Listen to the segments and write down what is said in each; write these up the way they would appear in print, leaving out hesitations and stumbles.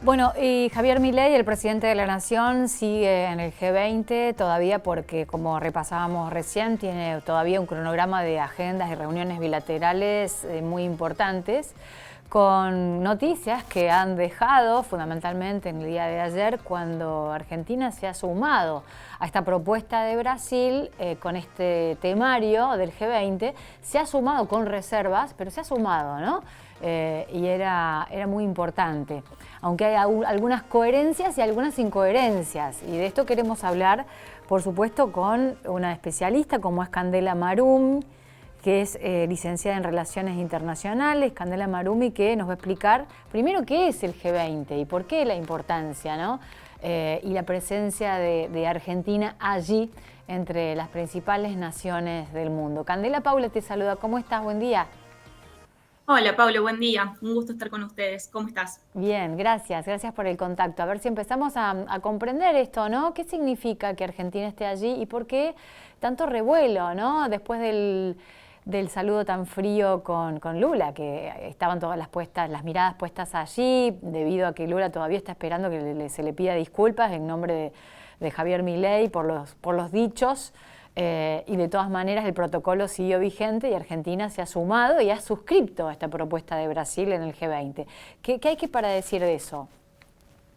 Bueno, y Javier Milei, el presidente de la Nación, sigue en el G20 todavía porque, como repasábamos recién, tiene todavía un cronograma de agendas y reuniones bilaterales muy importantes, con noticias que han dejado fundamentalmente en el día de ayer, cuando Argentina se ha sumado a esta propuesta de Brasil con este temario del G20. Se ha sumado con reservas, pero se ha sumado, ¿no? Y era muy importante, aunque hay algunas coherencias y algunas incoherencias, y de esto queremos hablar, por supuesto, con una especialista como es Candela Marum, que es licenciada en Relaciones Internacionales. Candela Marumi, que nos va a explicar primero qué es el G20 y por qué la importancia, ¿no? Y la presencia de Argentina allí entre las principales naciones del mundo. Candela, Paula te saluda. ¿Cómo estás? Buen día. Hola, Pablo, buen día. Un gusto estar con ustedes. ¿Cómo estás? Bien, gracias por el contacto. A ver si empezamos a comprender esto, ¿no? ¿Qué significa que Argentina esté allí y por qué tanto revuelo, ¿no? Después del saludo tan frío con Lula, que estaban todas las miradas puestas allí, debido a que Lula todavía está esperando que se le pida disculpas en nombre de Javier Milei por los dichos. Y de todas maneras el protocolo siguió vigente y Argentina se ha sumado y ha suscrito a esta propuesta de Brasil en el G20. ¿Qué hay que para decir de eso?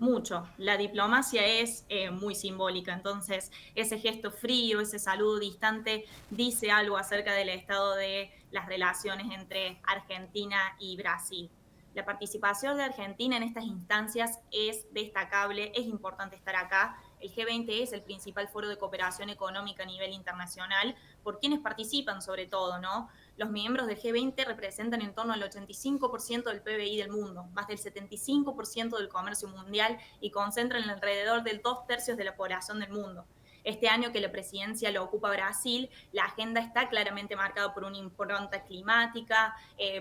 Mucho. La diplomacia es muy simbólica, entonces ese gesto frío, ese saludo distante, dice algo acerca del estado de las relaciones entre Argentina y Brasil. La participación de Argentina en estas instancias es destacable, es importante estar acá. El G20 es el principal foro de cooperación económica a nivel internacional, por quienes participan sobre todo, ¿no? Los miembros del G20 representan en torno al 85% del PBI del mundo, más del 75% del comercio mundial y concentran alrededor del 2/3 de la población del mundo. Este año que la presidencia lo ocupa Brasil, la agenda está claramente marcada por una impronta climática,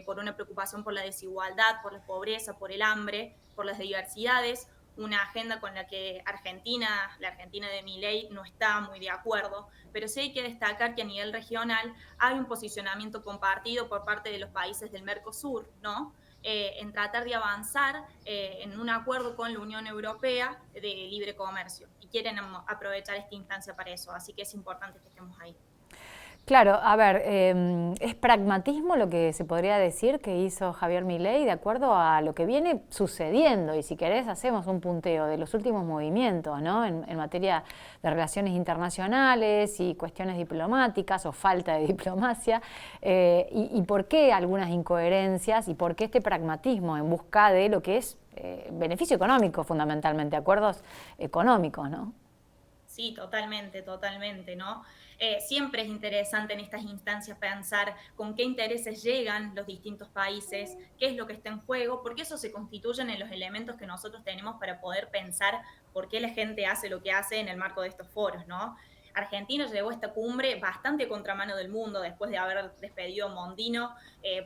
por una preocupación por la desigualdad, por la pobreza, por el hambre, por las diversidades, una agenda con la que la Argentina de Milei, no está muy de acuerdo, pero sí hay que destacar que a nivel regional hay un posicionamiento compartido por parte de los países del Mercosur, ¿no? En tratar de avanzar en un acuerdo con la Unión Europea de libre comercio y quieren aprovechar esta instancia para eso, así que es importante que estemos ahí. Claro, a ver, es pragmatismo lo que se podría decir que hizo Javier Milei de acuerdo a lo que viene sucediendo, y si querés hacemos un punteo de los últimos movimientos, ¿no? En materia de relaciones internacionales y cuestiones diplomáticas o falta de diplomacia, y por qué algunas incoherencias y por qué este pragmatismo en busca de lo que es beneficio económico fundamentalmente, acuerdos económicos, ¿no? Sí, totalmente, totalmente, ¿no? Siempre es interesante en estas instancias pensar con qué intereses llegan los distintos países, qué es lo que está en juego, porque eso se constituyen en los elementos que nosotros tenemos para poder pensar por qué la gente hace lo que hace en el marco de estos foros, ¿no? Argentina llegó a esta cumbre bastante a contramano del mundo después de haber despedido a Mondino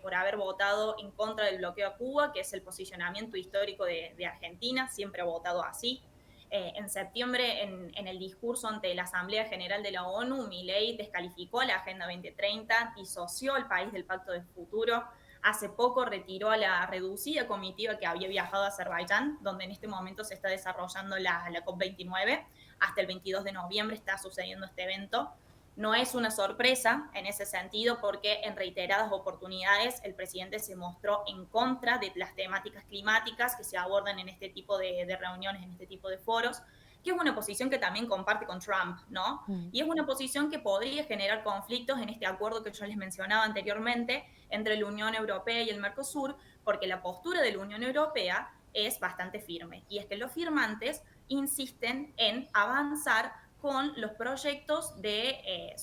por haber votado en contra del bloqueo a Cuba, que es el posicionamiento histórico de Argentina, siempre ha votado así. En septiembre, en el discurso ante la Asamblea General de la ONU, Milei descalificó la Agenda 2030, disoció al país del Pacto de Futuro. Hace poco retiró a la reducida comitiva que había viajado a Azerbaiyán, donde en este momento se está desarrollando la COP29. Hasta el 22 de noviembre está sucediendo este evento. No es una sorpresa en ese sentido porque en reiteradas oportunidades el presidente se mostró en contra de las temáticas climáticas que se abordan en este tipo de reuniones, en este tipo de foros, que es una posición que también comparte con Trump, ¿no? Y es una posición que podría generar conflictos en este acuerdo que yo les mencionaba anteriormente entre la Unión Europea y el Mercosur, porque la postura de la Unión Europea es bastante firme, y es que los firmantes insisten en avanzar con los proyectos de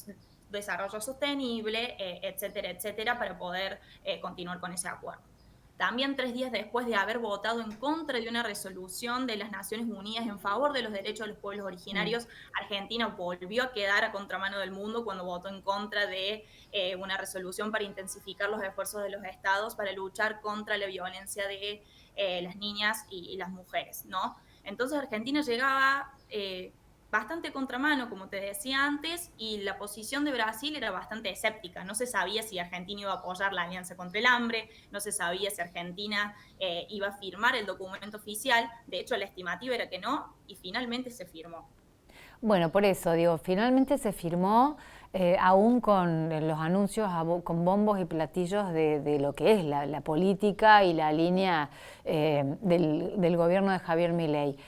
desarrollo sostenible, etcétera, etcétera, para poder continuar con ese acuerdo. También 3 días después de haber votado en contra de una resolución de las Naciones Unidas en favor de los derechos de los pueblos Mm. originarios, Argentina volvió a quedar a contramano del mundo cuando votó en contra de una resolución para intensificar los esfuerzos de los estados para luchar contra la violencia de las niñas y las mujeres, ¿no? Entonces Argentina llegaba bastante contramano, como te decía antes, y la posición de Brasil era bastante escéptica. No se sabía si Argentina iba a apoyar la alianza contra el hambre, no se sabía si Argentina iba a firmar el documento oficial. De hecho, la estimativa era que no, y finalmente se firmó. Bueno, por eso digo, finalmente se firmó, aún con los anuncios, con bombos y platillos de lo que es la política y la línea del gobierno de Javier Milei.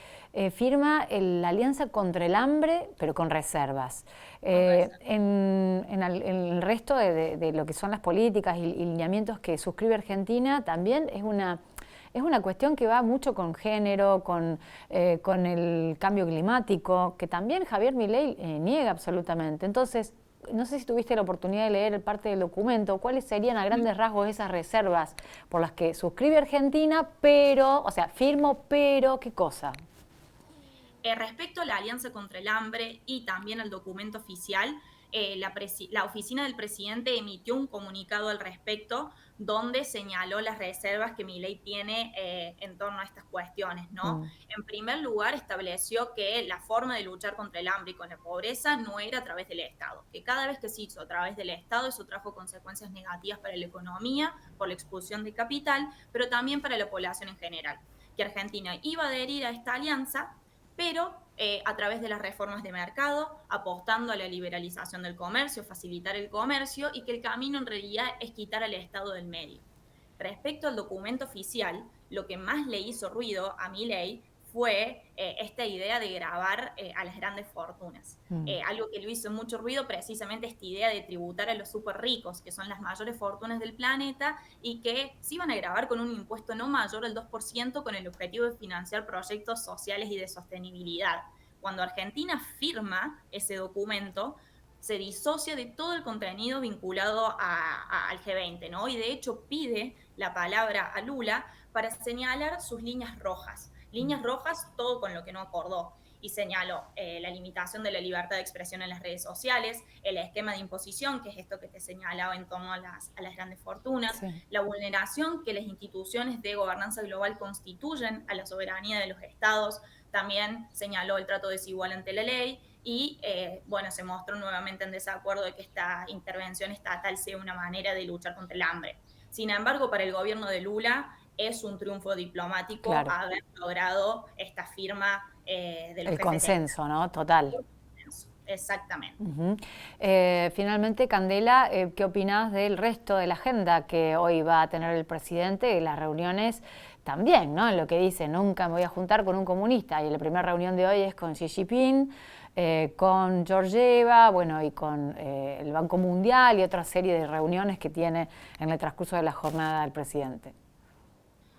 Firma la Alianza contra el Hambre, pero con reservas. En el resto de lo que son las políticas y lineamientos que suscribe Argentina, también es una cuestión que va mucho con género, con el cambio climático, que también Javier Milei niega absolutamente. Entonces, no sé si tuviste la oportunidad de leer parte del documento, cuáles serían a grandes rasgos esas reservas por las que suscribe Argentina, pero, o sea, firmo, pero, ¿qué cosa? Respecto a la Alianza contra el Hambre y también al documento oficial, la oficina del presidente emitió un comunicado al respecto donde señaló las reservas que Milei tiene en torno a estas cuestiones, ¿no? En primer lugar, estableció que la forma de luchar contra el hambre y con la pobreza no era a través del Estado, que cada vez que se hizo a través del Estado eso trajo consecuencias negativas para la economía, por la expulsión de capital, pero también para la población en general, que Argentina iba a adherir a esta alianza pero a través de las reformas de mercado, apostando a la liberalización del comercio, facilitar el comercio y que el camino en realidad es quitar al Estado del medio. Respecto al documento oficial, lo que más le hizo ruido a Milei fue esta idea de grabar a las grandes fortunas. Algo que le hizo mucho ruido, precisamente esta idea de tributar a los súper ricos, que son las mayores fortunas del planeta, y que se iban a grabar con un impuesto no mayor al 2% con el objetivo de financiar proyectos sociales y de sostenibilidad. Cuando Argentina firma ese documento, se disocia de todo el contenido vinculado al G20, ¿no? Y de hecho pide la palabra a Lula para señalar sus líneas rojas, todo con lo que no acordó. Y señaló la limitación de la libertad de expresión en las redes sociales, el esquema de imposición, que es esto que te señalaba en torno a las grandes fortunas, sí, la vulneración que las instituciones de gobernanza global constituyen a la soberanía de los estados, también señaló el trato desigual ante la ley y, bueno, se mostró nuevamente en desacuerdo de que esta intervención estatal sea una manera de luchar contra el hambre. Sin embargo, para el gobierno de Lula es un triunfo diplomático, claro, haber logrado esta firma de los el consenso, ¿no? Total. Exactamente. Finalmente, Candela, ¿qué opinás del resto de la agenda que hoy va a tener el presidente y las reuniones también, ¿no? En lo que dice, nunca me voy a juntar con un comunista, y la primera reunión de hoy es con Xi Jinping, con Georgieva, bueno, y con el Banco Mundial y otra serie de reuniones que tiene en el transcurso de la jornada del presidente?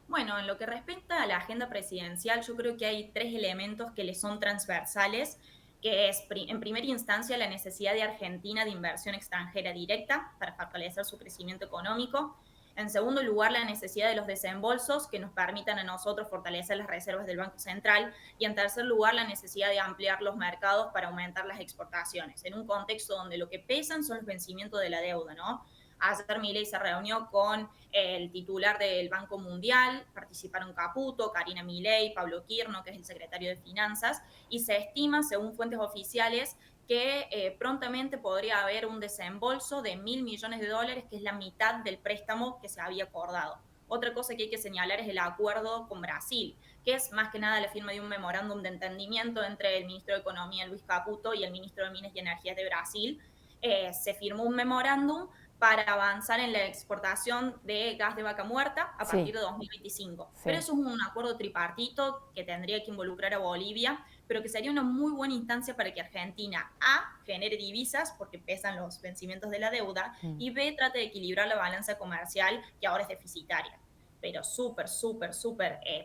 Bueno, en lo que respecta a la agenda presidencial, yo creo que hay tres elementos que le son transversales, que es, en primera instancia, la necesidad de Argentina de inversión extranjera directa para fortalecer su crecimiento económico. En segundo lugar, la necesidad de los desembolsos que nos permitan a nosotros fortalecer las reservas del Banco Central. Y en tercer lugar, la necesidad de ampliar los mercados para aumentar las exportaciones, en un contexto donde lo que pesan son los vencimientos de la deuda, ¿no? Ayer Milei se reunió con el titular del Banco Mundial, participaron Caputo, Karina Milei, Pablo Quirno, que es el secretario de Finanzas, y se estima, según fuentes oficiales, que prontamente podría haber un desembolso de $1.000 millones, que es la mitad del préstamo que se había acordado. Otra cosa que hay que señalar es el acuerdo con Brasil, que es más que nada la firma de un memorándum de entendimiento entre el ministro de Economía, Luis Caputo, y el ministro de Minas y Energías de Brasil. Se firmó un memorándum para avanzar en la exportación de gas de vaca muerta a partir de 2025. Sí. Pero eso es un acuerdo tripartito que tendría que involucrar a Bolivia, pero que sería una muy buena instancia para que Argentina, A, genere divisas, porque pesan los vencimientos de la deuda, y B, trate de equilibrar la balanza comercial, que ahora es deficitaria. Pero súper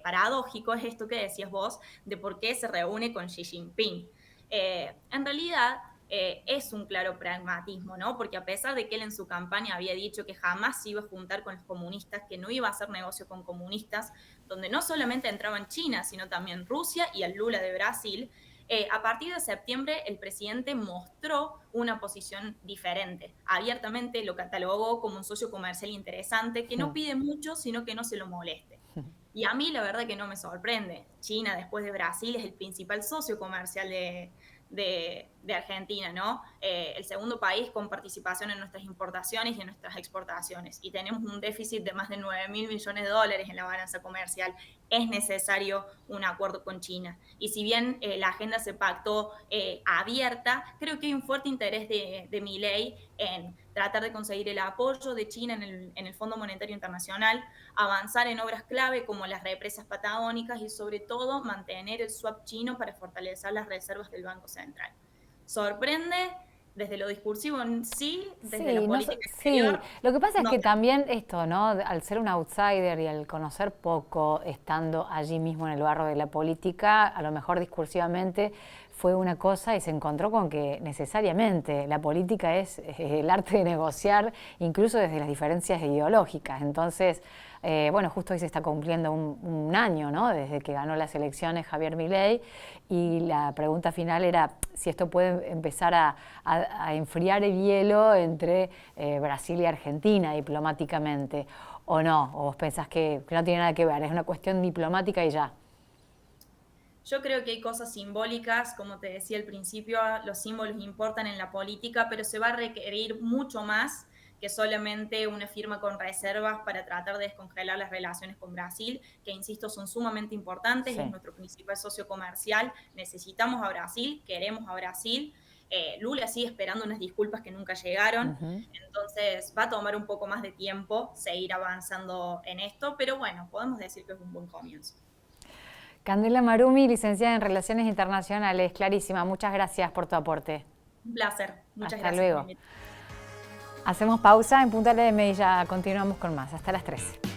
paradójico es esto que decías vos, de por qué se reúne con Xi Jinping. En realidad, es un claro pragmatismo, ¿no? Porque a pesar de que él en su campaña había dicho que jamás se iba a juntar con los comunistas, que no iba a hacer negocio con comunistas, donde no solamente entraban China, sino también Rusia y el Lula de Brasil, a partir de septiembre el presidente mostró una posición diferente. Abiertamente lo catalogó como un socio comercial interesante, que no pide mucho, sino que no se lo moleste. Y a mí la verdad que no me sorprende. China, después de Brasil, es el principal socio comercial de de Argentina, ¿no? El segundo país con participación en nuestras importaciones y en nuestras exportaciones. Y tenemos un déficit de más de 9.000 millones de dólares en la balanza comercial. Es necesario un acuerdo con China. Y si bien la agenda se pactó abierta, creo que hay un fuerte interés de Milei en tratar de conseguir el apoyo de China en el Fondo Monetario Internacional, avanzar en obras clave como las represas patagónicas y sobre todo mantener el swap chino para fortalecer las reservas del Banco Central. Sorprende desde lo discursivo en sí, desde la política exterior. Sí, lo que pasa es No que tanto. también esto, ¿no? Al ser un outsider y al conocer poco, estando allí mismo en el barro de la política, a lo mejor discursivamente fue una cosa y se encontró con que necesariamente la política es el arte de negociar, incluso desde las diferencias ideológicas. Entonces, bueno, justo hoy se está cumpliendo un año, ¿no? Desde que ganó las elecciones Javier Milei, y la pregunta final era si esto puede empezar a enfriar el hielo entre Brasil y Argentina diplomáticamente, o no, o vos pensás que no tiene nada que ver, es una cuestión diplomática y ya. Yo creo que hay cosas simbólicas, como te decía al principio, los símbolos importan en la política, pero se va a requerir mucho más que solamente una firma con reservas para tratar de descongelar las relaciones con Brasil, que insisto son sumamente importantes, es Sí. nuestro principal socio comercial, necesitamos a Brasil, queremos a Brasil. Lula sigue esperando unas disculpas que nunca llegaron, entonces va a tomar un poco más de tiempo seguir avanzando en esto, pero bueno, podemos decir que es un buen comienzo. Candela Marumi, licenciada en Relaciones Internacionales, clarísima, muchas gracias por tu aporte. Un placer, muchas Hasta gracias por luego. invitarme. Hacemos pausa en Punta LM y ya continuamos con más, hasta las 3.